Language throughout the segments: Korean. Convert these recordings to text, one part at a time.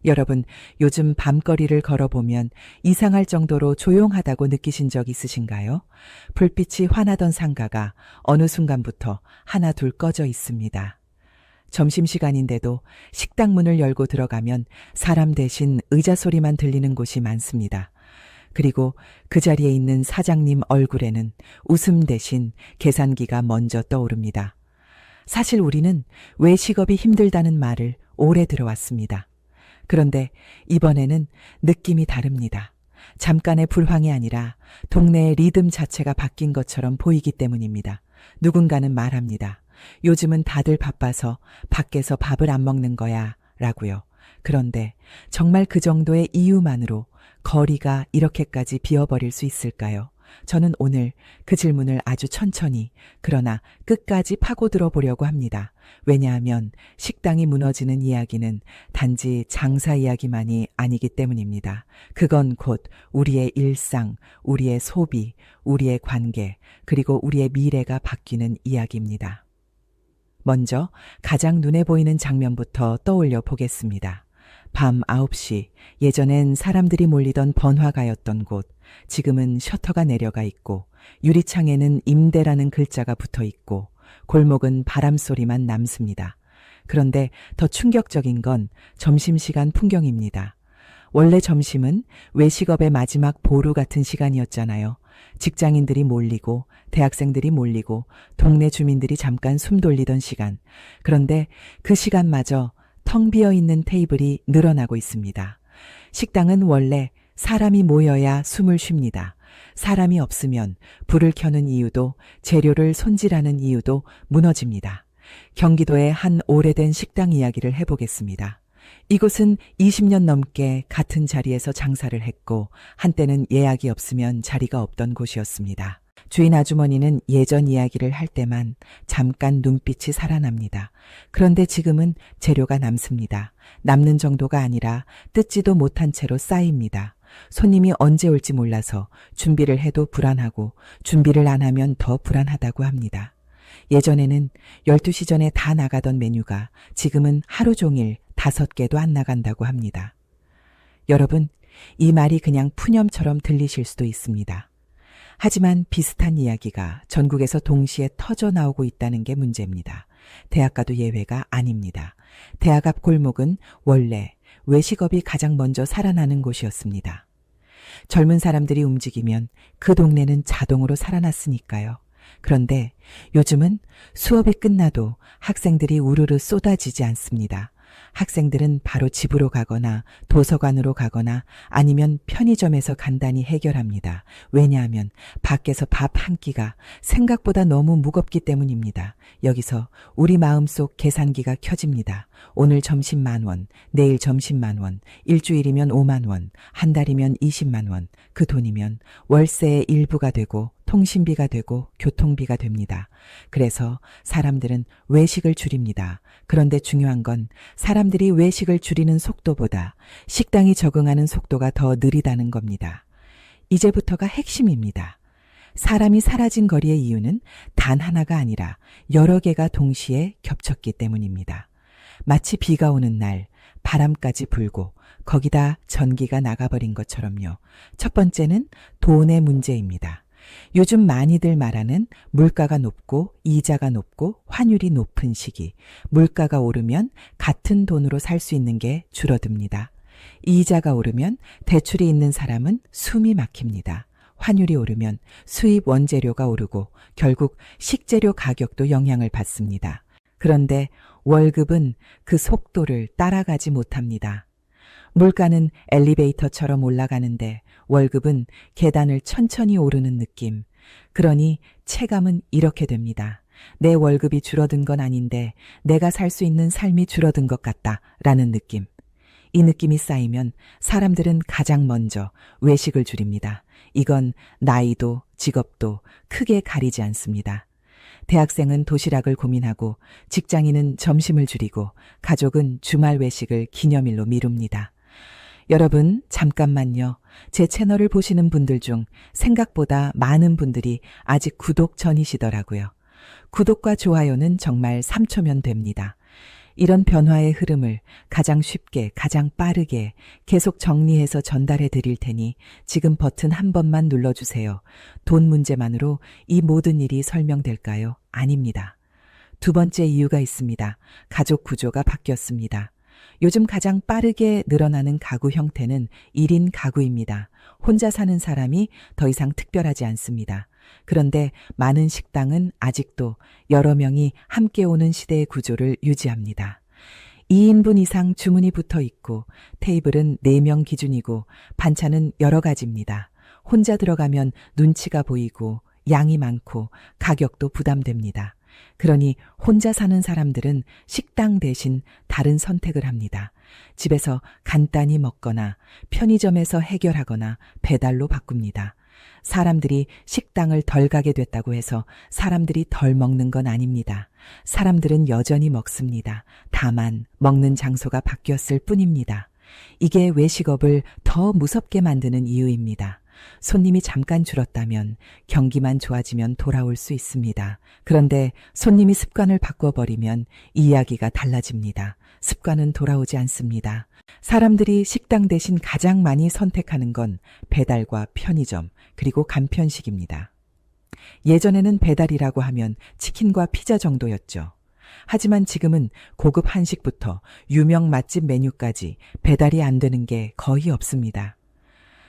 여러분, 요즘 밤거리를 걸어보면 이상할 정도로 조용하다고 느끼신 적 있으신가요? 불빛이 환하던 상가가 어느 순간부터 하나 둘 꺼져 있습니다. 점심시간인데도 식당 문을 열고 들어가면 사람 대신 의자 소리만 들리는 곳이 많습니다. 그리고 그 자리에 있는 사장님 얼굴에는 웃음 대신 계산기가 먼저 떠오릅니다. 사실 우리는 외식업이 힘들다는 말을 오래 들어왔습니다. 그런데 이번에는 느낌이 다릅니다. 잠깐의 불황이 아니라 동네의 리듬 자체가 바뀐 것처럼 보이기 때문입니다. 누군가는 말합니다. 요즘은 다들 바빠서 밖에서 밥을 안 먹는 거야 라고요. 그런데 정말 그 정도의 이유만으로 거리가 이렇게까지 비어버릴 수 있을까요? 저는 오늘 그 질문을 아주 천천히 그러나 끝까지 파고들어 보려고 합니다. 왜냐하면 식당이 무너지는 이야기는 단지 장사 이야기만이 아니기 때문입니다. 그건 곧 우리의 일상, 우리의 소비, 우리의 관계, 그리고 우리의 미래가 바뀌는 이야기입니다. 먼저 가장 눈에 보이는 장면부터 떠올려 보겠습니다. 밤 9시, 예전엔 사람들이 몰리던 번화가였던 곳, 지금은 셔터가 내려가 있고 유리창에는 임대라는 글자가 붙어 있고 골목은 바람소리만 남습니다. 그런데 더 충격적인 건 점심시간 풍경입니다. 원래 점심은 외식업의 마지막 보루 같은 시간이었잖아요. 직장인들이 몰리고 대학생들이 몰리고 동네 주민들이 잠깐 숨 돌리던 시간. 그런데 그 시간마저 텅 비어 있는 테이블이 늘어나고 있습니다. 식당은 원래 사람이 모여야 숨을 쉽니다. 사람이 없으면 불을 켜는 이유도 재료를 손질하는 이유도 무너집니다. 경기도의 한 오래된 식당 이야기를 해보겠습니다. 이곳은 20년 넘게 같은 자리에서 장사를 했고 한때는 예약이 없으면 자리가 없던 곳이었습니다. 주인 아주머니는 예전 이야기를 할 때만 잠깐 눈빛이 살아납니다. 그런데 지금은 재료가 남습니다. 남는 정도가 아니라 뜯지도 못한 채로 쌓입니다. 손님이 언제 올지 몰라서 준비를 해도 불안하고 준비를 안 하면 더 불안하다고 합니다. 예전에는 12시 전에 다 나가던 메뉴가 지금은 하루 종일 5개도 안 나간다고 합니다. 여러분, 이 말이 그냥 푸념처럼 들리실 수도 있습니다. 하지만 비슷한 이야기가 전국에서 동시에 터져 나오고 있다는 게 문제입니다. 대학가도 예외가 아닙니다. 대학 앞 골목은 원래 외식업이 가장 먼저 살아나는 곳이었습니다. 젊은 사람들이 움직이면 그 동네는 자동으로 살아났으니까요. 그런데 요즘은 수업이 끝나도 학생들이 우르르 쏟아지지 않습니다. 학생들은 바로 집으로 가거나 도서관으로 가거나 아니면 편의점에서 간단히 해결합니다. 왜냐하면 밖에서 밥 한 끼가 생각보다 너무 무겁기 때문입니다. 여기서 우리 마음속 계산기가 켜집니다. 오늘 점심 10,000원, 내일 점심 10,000원, 일주일이면 50,000원, 한 달이면 200,000원, 그 돈이면 월세의 일부가 되고 통신비가 되고 교통비가 됩니다. 그래서 사람들은 외식을 줄입니다. 그런데 중요한 건 사람들이 외식을 줄이는 속도보다 식당이 적응하는 속도가 더 느리다는 겁니다. 이제부터가 핵심입니다. 사람이 사라진 거리의 이유는 단 하나가 아니라 여러 개가 동시에 겹쳤기 때문입니다. 마치 비가 오는 날 바람까지 불고 거기다 전기가 나가버린 것처럼요. 첫 번째는 돈의 문제입니다. 요즘 많이들 말하는 물가가 높고 이자가 높고 환율이 높은 시기. 물가가 오르면 같은 돈으로 살 수 있는 게 줄어듭니다. 이자가 오르면 대출이 있는 사람은 숨이 막힙니다. 환율이 오르면 수입 원재료가 오르고 결국 식재료 가격도 영향을 받습니다. 그런데 월급은 그 속도를 따라가지 못합니다. 물가는 엘리베이터처럼 올라가는데 월급은 계단을 천천히 오르는 느낌. 그러니 체감은 이렇게 됩니다. 내 월급이 줄어든 건 아닌데 내가 살 수 있는 삶이 줄어든 것 같다라는 느낌. 이 느낌이 쌓이면 사람들은 가장 먼저 외식을 줄입니다. 이건 나이도 직업도 크게 가리지 않습니다. 대학생은 도시락을 고민하고 직장인은 점심을 줄이고 가족은 주말 외식을 기념일로 미룹니다. 여러분, 잠깐만요. 제 채널을 보시는 분들 중 생각보다 많은 분들이 아직 구독 전이시더라고요. 구독과 좋아요는 정말 3초면 됩니다. 이런 변화의 흐름을 가장 쉽게, 가장 빠르게 계속 정리해서 전달해 드릴 테니 지금 버튼 한 번만 눌러주세요. 돈 문제만으로 이 모든 일이 설명될까요? 아닙니다. 두 번째 이유가 있습니다. 가족 구조가 바뀌었습니다. 요즘 가장 빠르게 늘어나는 가구 형태는 1인 가구입니다. 혼자 사는 사람이 더 이상 특별하지 않습니다. 그런데 많은 식당은 아직도 여러 명이 함께 오는 시대의 구조를 유지합니다. 2인분 이상 주문이 붙어 있고 테이블은 4명 기준이고 반찬은 여러 가지입니다. 혼자 들어가면 눈치가 보이고 양이 많고 가격도 부담됩니다. 그러니 혼자 사는 사람들은 식당 대신 다른 선택을 합니다. 집에서 간단히 먹거나 편의점에서 해결하거나 배달로 바꿉니다. 사람들이 식당을 덜 가게 됐다고 해서 사람들이 덜 먹는 건 아닙니다. 사람들은 여전히 먹습니다. 다만 먹는 장소가 바뀌었을 뿐입니다. 이게 외식업을 더 무섭게 만드는 이유입니다. 손님이 잠깐 줄었다면 경기만 좋아지면 돌아올 수 있습니다. 그런데 손님이 습관을 바꿔버리면 이야기가 달라집니다. 습관은 돌아오지 않습니다. 사람들이 식당 대신 가장 많이 선택하는 건 배달과 편의점, 그리고 간편식입니다. 예전에는 배달이라고 하면 치킨과 피자 정도였죠. 하지만 지금은 고급 한식부터 유명 맛집 메뉴까지 배달이 안 되는 게 거의 없습니다.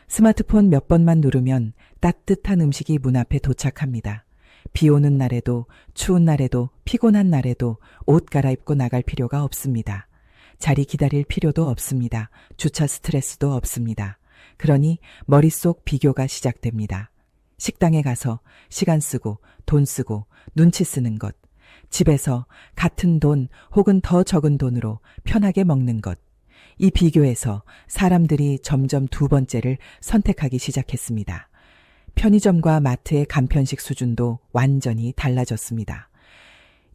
스마트폰 몇 번만 누르면 따뜻한 음식이 문 앞에 도착합니다. 비 오는 날에도 추운 날에도 피곤한 날에도 옷 갈아입고 나갈 필요가 없습니다. 자리 기다릴 필요도 없습니다. 주차 스트레스도 없습니다. 그러니 머릿속 비교가 시작됩니다. 식당에 가서 시간 쓰고 돈 쓰고 눈치 쓰는 것, 집에서 같은 돈 혹은 더 적은 돈으로 편하게 먹는 것, 이 비교에서 사람들이 점점 두 번째를 선택하기 시작했습니다. 편의점과 마트의 간편식 수준도 완전히 달라졌습니다.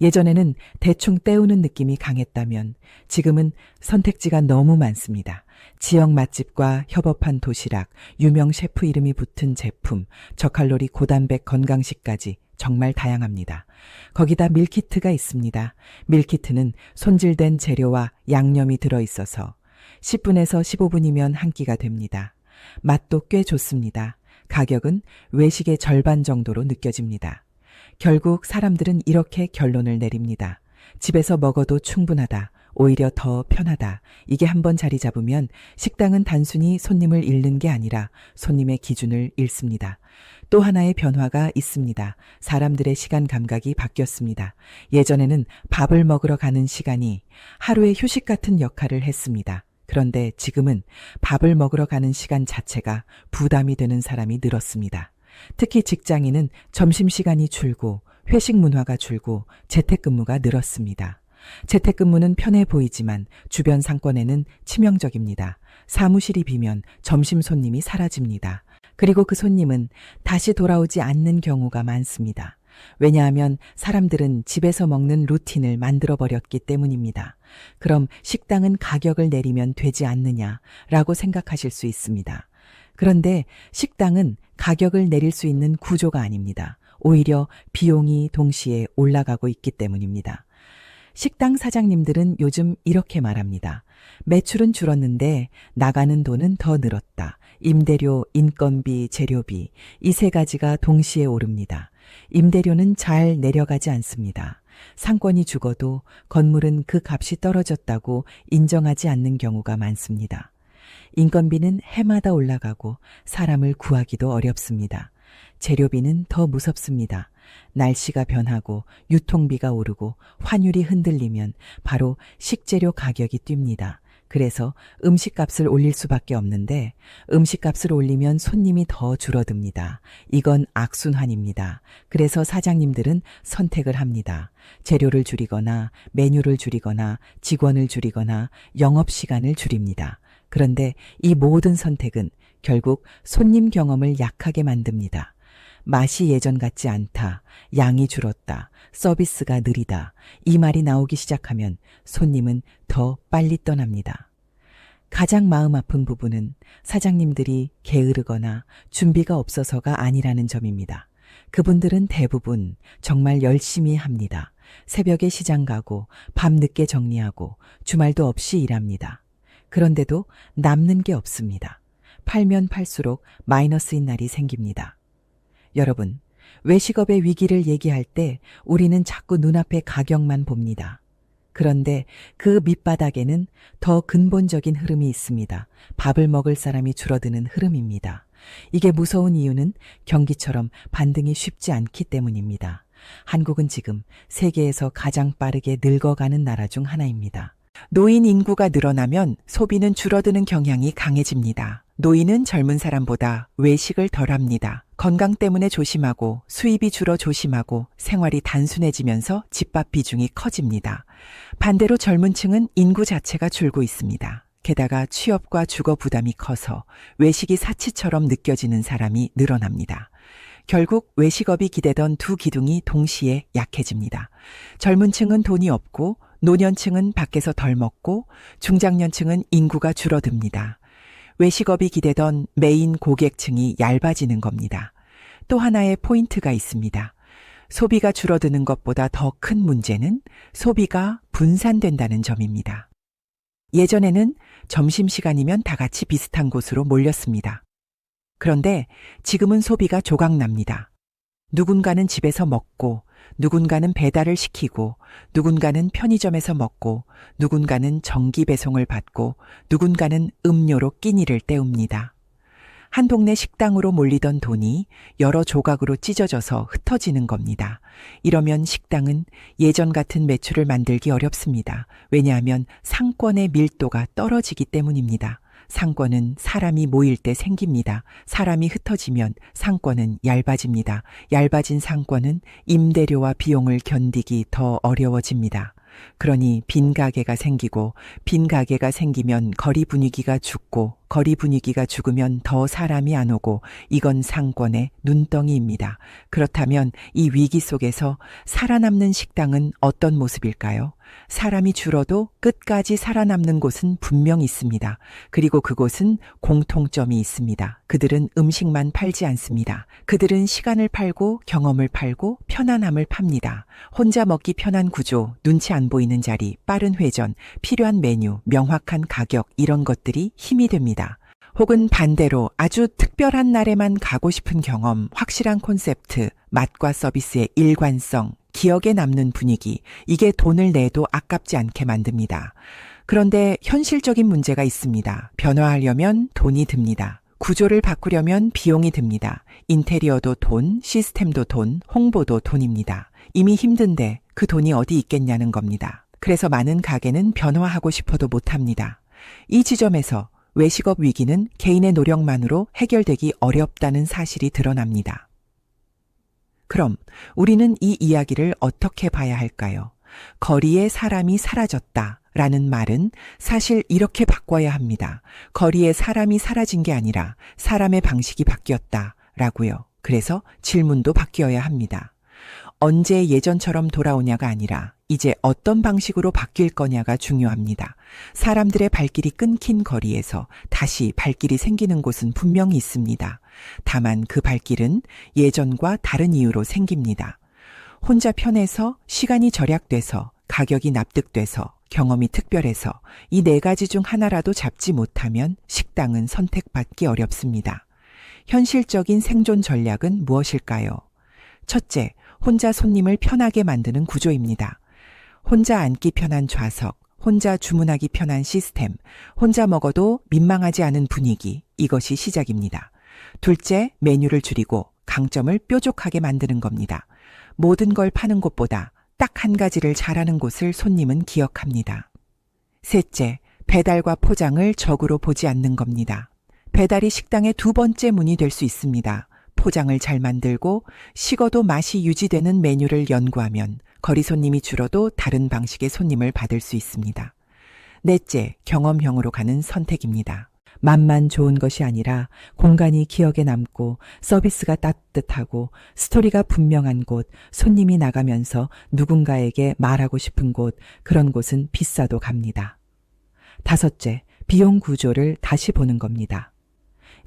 예전에는 대충 때우는 느낌이 강했다면 지금은 선택지가 너무 많습니다. 지역 맛집과 협업한 도시락, 유명 셰프 이름이 붙은 제품, 저칼로리 고단백 건강식까지 정말 다양합니다. 거기다 밀키트가 있습니다. 밀키트는 손질된 재료와 양념이 들어있어서 10분에서 15분이면 한 끼가 됩니다. 맛도 꽤 좋습니다. 가격은 외식의 절반 정도로 느껴집니다. 결국 사람들은 이렇게 결론을 내립니다. 집에서 먹어도 충분하다. 오히려 더 편하다. 이게 한번 자리 잡으면 식당은 단순히 손님을 잃는 게 아니라 손님의 기준을 잃습니다. 또 하나의 변화가 있습니다. 사람들의 시간 감각이 바뀌었습니다. 예전에는 밥을 먹으러 가는 시간이 하루의 휴식 같은 역할을 했습니다. 그런데 지금은 밥을 먹으러 가는 시간 자체가 부담이 되는 사람이 늘었습니다. 특히 직장인은 점심시간이 줄고 회식 문화가 줄고 재택근무가 늘었습니다. 재택근무는 편해 보이지만 주변 상권에는 치명적입니다. 사무실이 비면 점심 손님이 사라집니다. 그리고 그 손님은 다시 돌아오지 않는 경우가 많습니다. 왜냐하면 사람들은 집에서 먹는 루틴을 만들어버렸기 때문입니다. 그럼 식당은 가격을 내리면 되지 않느냐라고 생각하실 수 있습니다. 그런데 식당은 가격을 내릴 수 있는 구조가 아닙니다. 오히려 비용이 동시에 올라가고 있기 때문입니다. 식당 사장님들은 요즘 이렇게 말합니다. 매출은 줄었는데 나가는 돈은 더 늘었다. 임대료, 인건비, 재료비 이 세 가지가 동시에 오릅니다. 임대료는 잘 내려가지 않습니다. 상권이 죽어도 건물은 그 값이 떨어졌다고 인정하지 않는 경우가 많습니다. 인건비는 해마다 올라가고 사람을 구하기도 어렵습니다. 재료비는 더 무섭습니다. 날씨가 변하고 유통비가 오르고 환율이 흔들리면 바로 식재료 가격이 뜁니다. 그래서 음식값을 올릴 수밖에 없는데 음식값을 올리면 손님이 더 줄어듭니다. 이건 악순환입니다. 그래서 사장님들은 선택을 합니다. 재료를 줄이거나 메뉴를 줄이거나 직원을 줄이거나 영업시간을 줄입니다. 그런데 이 모든 선택은 결국 손님 경험을 약하게 만듭니다. 맛이 예전 같지 않다, 양이 줄었다, 서비스가 느리다 이 말이 나오기 시작하면 손님은 더 빨리 떠납니다. 가장 마음 아픈 부분은 사장님들이 게으르거나 준비가 없어서가 아니라는 점입니다. 그분들은 대부분 정말 열심히 합니다. 새벽에 시장 가고 밤 늦게 정리하고 주말도 없이 일합니다. 그런데도 남는 게 없습니다. 팔면 팔수록 마이너스인 날이 생깁니다. 여러분, 외식업의 위기를 얘기할 때 우리는 자꾸 눈앞의 가격만 봅니다. 그런데 그 밑바닥에는 더 근본적인 흐름이 있습니다. 밥을 먹을 사람이 줄어드는 흐름입니다. 이게 무서운 이유는 경기처럼 반등이 쉽지 않기 때문입니다. 한국은 지금 세계에서 가장 빠르게 늙어가는 나라 중 하나입니다. 노인 인구가 늘어나면 소비는 줄어드는 경향이 강해집니다. 노인은 젊은 사람보다 외식을 덜 합니다. 건강 때문에 조심하고 수입이 줄어 조심하고 생활이 단순해지면서 집밥 비중이 커집니다. 반대로 젊은 층은 인구 자체가 줄고 있습니다. 게다가 취업과 주거 부담이 커서 외식이 사치처럼 느껴지는 사람이 늘어납니다. 결국 외식업이 기대던 두 기둥이 동시에 약해집니다. 젊은 층은 돈이 없고 노년층은 밖에서 덜 먹고 중장년층은 인구가 줄어듭니다. 외식업이 기대던 메인 고객층이 얇아지는 겁니다. 또 하나의 포인트가 있습니다. 소비가 줄어드는 것보다 더 큰 문제는 소비가 분산된다는 점입니다. 예전에는 점심시간이면 다 같이 비슷한 곳으로 몰렸습니다. 그런데 지금은 소비가 조각납니다. 누군가는 집에서 먹고, 누군가는 배달을 시키고, 누군가는 편의점에서 먹고, 누군가는 정기 배송을 받고, 누군가는 음료로 끼니를 때웁니다. 한 동네 식당으로 몰리던 돈이 여러 조각으로 찢어져서 흩어지는 겁니다. 이러면 식당은 예전 같은 매출을 만들기 어렵습니다. 왜냐하면 상권의 밀도가 떨어지기 때문입니다. 상권은 사람이 모일 때 생깁니다. 사람이 흩어지면 상권은 얇아집니다. 얇아진 상권은 임대료와 비용을 견디기 더 어려워집니다. 그러니 빈 가게가 생기고 빈 가게가 생기면 거리 분위기가 죽고 거리 분위기가 죽으면 더 사람이 안 오고 이건 상권의 눈덩이입니다. 그렇다면 이 위기 속에서 살아남는 식당은 어떤 모습일까요? 사람이 줄어도 끝까지 살아남는 곳은 분명 있습니다. 그리고 그곳은 공통점이 있습니다. 그들은 음식만 팔지 않습니다. 그들은 시간을 팔고 경험을 팔고 편안함을 팝니다. 혼자 먹기 편한 구조, 눈치 안 보이는 자리, 빠른 회전, 필요한 메뉴, 명확한 가격 이런 것들이 힘이 됩니다. 혹은 반대로 아주 특별한 날에만 가고 싶은 경험, 확실한 콘셉트, 맛과 서비스의 일관성, 기억에 남는 분위기, 이게 돈을 내도 아깝지 않게 만듭니다. 그런데 현실적인 문제가 있습니다. 변화하려면 돈이 듭니다. 구조를 바꾸려면 비용이 듭니다. 인테리어도 돈, 시스템도 돈, 홍보도 돈입니다. 이미 힘든데 그 돈이 어디 있겠냐는 겁니다. 그래서 많은 가게는 변화하고 싶어도 못합니다. 이 지점에서 외식업 위기는 개인의 노력만으로 해결되기 어렵다는 사실이 드러납니다. 그럼 우리는 이 이야기를 어떻게 봐야 할까요? 거리에 사람이 사라졌다 라는 말은 사실 이렇게 바꿔야 합니다. 거리에 사람이 사라진 게 아니라 사람의 방식이 바뀌었다 라고요. 그래서 질문도 바뀌어야 합니다. 언제 예전처럼 돌아오냐가 아니라 이제 어떤 방식으로 바뀔 거냐가 중요합니다. 사람들의 발길이 끊긴 거리에서 다시 발길이 생기는 곳은 분명히 있습니다. 다만 그 발길은 예전과 다른 이유로 생깁니다. 혼자 편해서, 시간이 절약돼서, 가격이 납득돼서, 경험이 특별해서 이 네 가지 중 하나라도 잡지 못하면 식당은 선택받기 어렵습니다. 현실적인 생존 전략은 무엇일까요? 첫째, 혼자 손님을 편하게 만드는 구조입니다. 혼자 앉기 편한 좌석, 혼자 주문하기 편한 시스템, 혼자 먹어도 민망하지 않은 분위기, 이것이 시작입니다. 둘째, 메뉴를 줄이고 강점을 뾰족하게 만드는 겁니다. 모든 걸 파는 곳보다 딱 한 가지를 잘하는 곳을 손님은 기억합니다. 셋째, 배달과 포장을 적으로 보지 않는 겁니다. 배달이 식당의 두 번째 문이 될 수 있습니다. 포장을 잘 만들고 식어도 맛이 유지되는 메뉴를 연구하면 거리 손님이 줄어도 다른 방식의 손님을 받을 수 있습니다. 넷째, 경험형으로 가는 선택입니다. 맛만 좋은 것이 아니라 공간이 기억에 남고 서비스가 따뜻하고 스토리가 분명한 곳, 손님이 나가면서 누군가에게 말하고 싶은 곳, 그런 곳은 비싸도 갑니다. 다섯째, 비용 구조를 다시 보는 겁니다.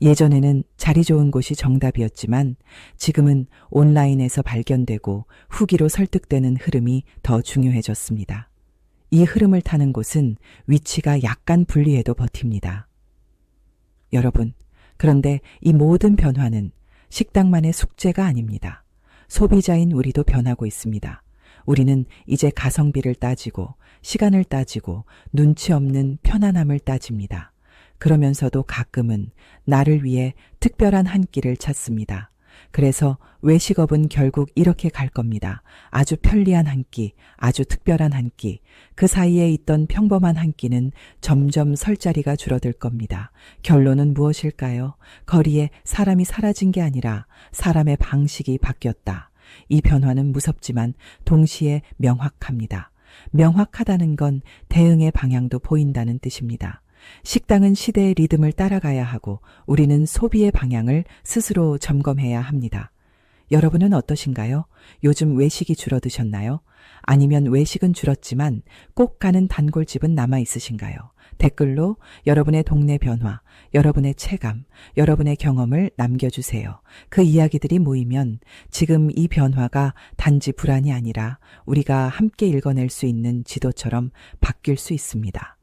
예전에는 자리 좋은 곳이 정답이었지만 지금은 온라인에서 발견되고 후기로 설득되는 흐름이 더 중요해졌습니다. 이 흐름을 타는 곳은 위치가 약간 불리해도 버팁니다. 여러분, 그런데 이 모든 변화는 식당만의 숙제가 아닙니다. 소비자인 우리도 변하고 있습니다. 우리는 이제 가성비를 따지고 시간을 따지고 눈치 없는 편안함을 따집니다. 그러면서도 가끔은 나를 위해 특별한 한 끼를 찾습니다. 그래서 외식업은 결국 이렇게 갈 겁니다. 아주 편리한 한 끼, 아주 특별한 한 끼, 그 사이에 있던 평범한 한 끼는 점점 설 자리가 줄어들 겁니다. 결론은 무엇일까요? 거리에 사람이 사라진 게 아니라 사람의 방식이 바뀌었다. 이 변화는 무섭지만 동시에 명확합니다. 명확하다는 건 대응의 방향도 보인다는 뜻입니다. 식당은 시대의 리듬을 따라가야 하고 우리는 소비의 방향을 스스로 점검해야 합니다. 여러분은 어떠신가요? 요즘 외식이 줄어드셨나요? 아니면 외식은 줄었지만 꼭 가는 단골집은 남아 있으신가요? 댓글로 여러분의 동네 변화, 여러분의 체감, 여러분의 경험을 남겨주세요. 그 이야기들이 모이면 지금 이 변화가 단지 불안이 아니라 우리가 함께 읽어낼 수 있는 지도처럼 바뀔 수 있습니다.